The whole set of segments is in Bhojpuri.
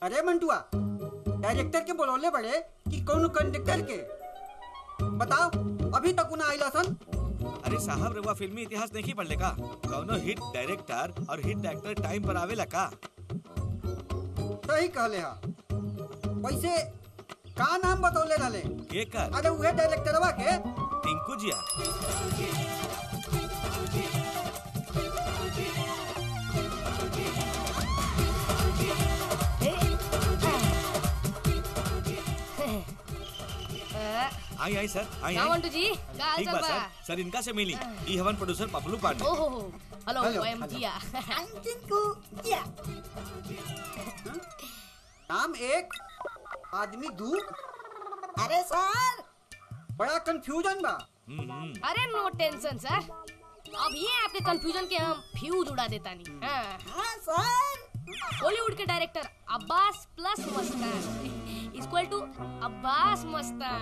अरे मंटुआ, डायरेक्टर के बोलौले बड़े कि कौन कंडक्टर के बताओ, अभी तक उन्हें आइला सन। अरे साहब रउआ फिल्मी इतिहास नहीं पढ़ले का? कौनो हिट डायरेक्टर और हिट एक्टर टाइम पर आवेला का? सही कहले हा। वैसे का नाम बतौले रहले? के कर? अरे उहे डायरेक्टरवा के टिंकू जिया। आई आई सर, आई आई। मंटू जी, ठीक बा सर। सर इनका से मिली। ई हवन प्रोड्यूसर पपलू पांडे। ओहो, हेलो आई एम जिया। टिंकू जिया। नाम एक, आदमी दो। अरे सर, बड़ा कंफ्यूजन बा। अरे नो टेंशन सर, अब ये आपके कंफ्यूजन के हम फ्यूज उड़ा देता नहीं। हाँ सर, बॉलीवुड के director Abbas plus Mastan equal to Abbas Mastan.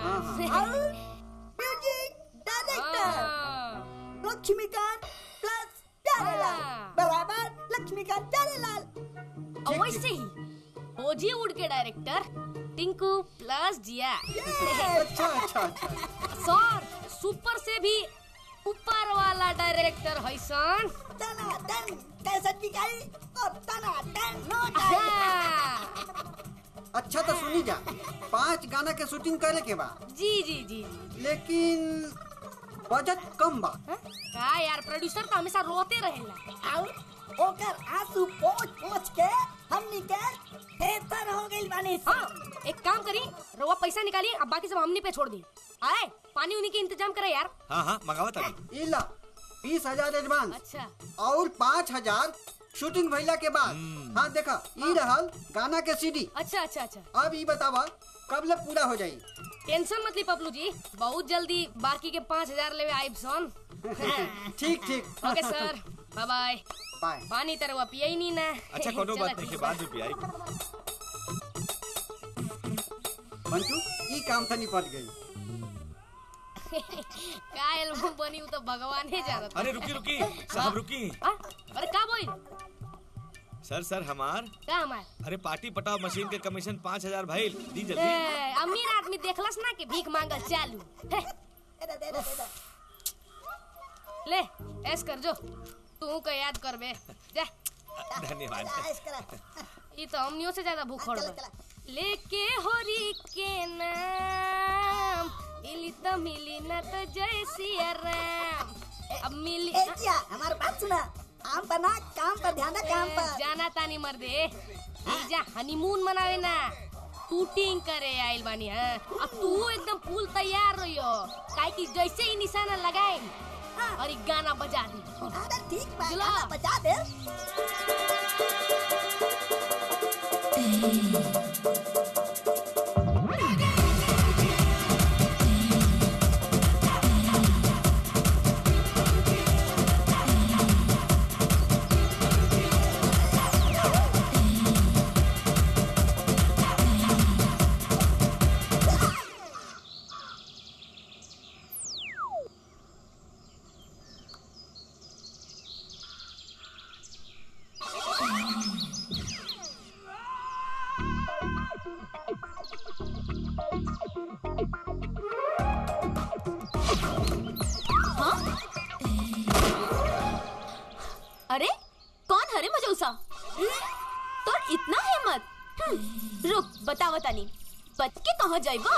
Music director Laxmikant plus Pyarelal बराबर लक्ष्मीकांत प्यारेलाल। और वैसे ही बॉलीवुड के डायरेक्टर टिंकू प्लस जिया। अच्छा अच्छा अच्छा। सर सुपर से भी ऊपर वाला डायरेक्टर है सन। तना टन कैसेट दिखाई और तना टन नो अच्छा तो सुनी जा, 5 गाना के शूटिंग करे के बा। जी जी जी लेकिन बजट कम बा। का यार, प्रोड्यूसर तो हमेशा रोते रहेला। और ओकर आंसू पोंछ पोंछ के हमनी के बेहतर हो गइल बानी। हाँ, एक काम करी, रवा पैसा निकालिए, अब बाकी सब हमनी पे छोड़ दी। आए पानी उन्हीं के इंतजाम करे यार। हाँ हाँ मंगावत अभी। इला 20,000 एडवांस। अच्छा। और 5,000 शूटिंग भइला के बाद। हाँ देखा, ई रहल गाना के सीडी। अच्छा अच्छा अच्छा। अब ई बतावा कब ले पूरा हो जाई? टेंशन मत ली पपलू जी, बहुत जल्दी बाकी के 5,000 लेवे आइब सन। ठीक ठीक। ओके सर, बाय बाय। बाय। पानी तरवा पिया ही नहीं ना। अच्छा कोनो बात नहीं, बाद में पियाई। मंटू, ई काम से निपट गई। का एल्बम बनी वो तो भगवान ही जानत। अरे रुकी रुकी साहब रुकी। अरे का बोल? सर हमार का हमार? अरे पार्टी पटाव मशीन के कमीशन 5,000 भाई दी जल्दी। अमीर आदमी देखलस ना कि भीख मांगल चालू। ले ऐस कर जो, तू का याद कर बे जा। धन्यवाद। ये तो हमनियों से ज्यादा भूखड़ बा। लेके होरी के नाम मिली तो मिली ना तो जय सिया राम। अब मिली हमारे बात सुना, काम पर ना, काम पर ध्यान दे, काम पर जाना तानी मर्दे। जा हनीमून मनावे ना, शूटिंग करे आइल बानी। हाँ, अब तू एकदम फुल तैयार रहियो, काहे कि जैसे ही निशाना लगाए और एक गाना बजा दी। अरे ठीक बा, गाना बजा दे। अरे कौन हरे मजौसा? तो इतना हिम्मत? रुक बताओ तानी, बच के कहाँ जाइबो?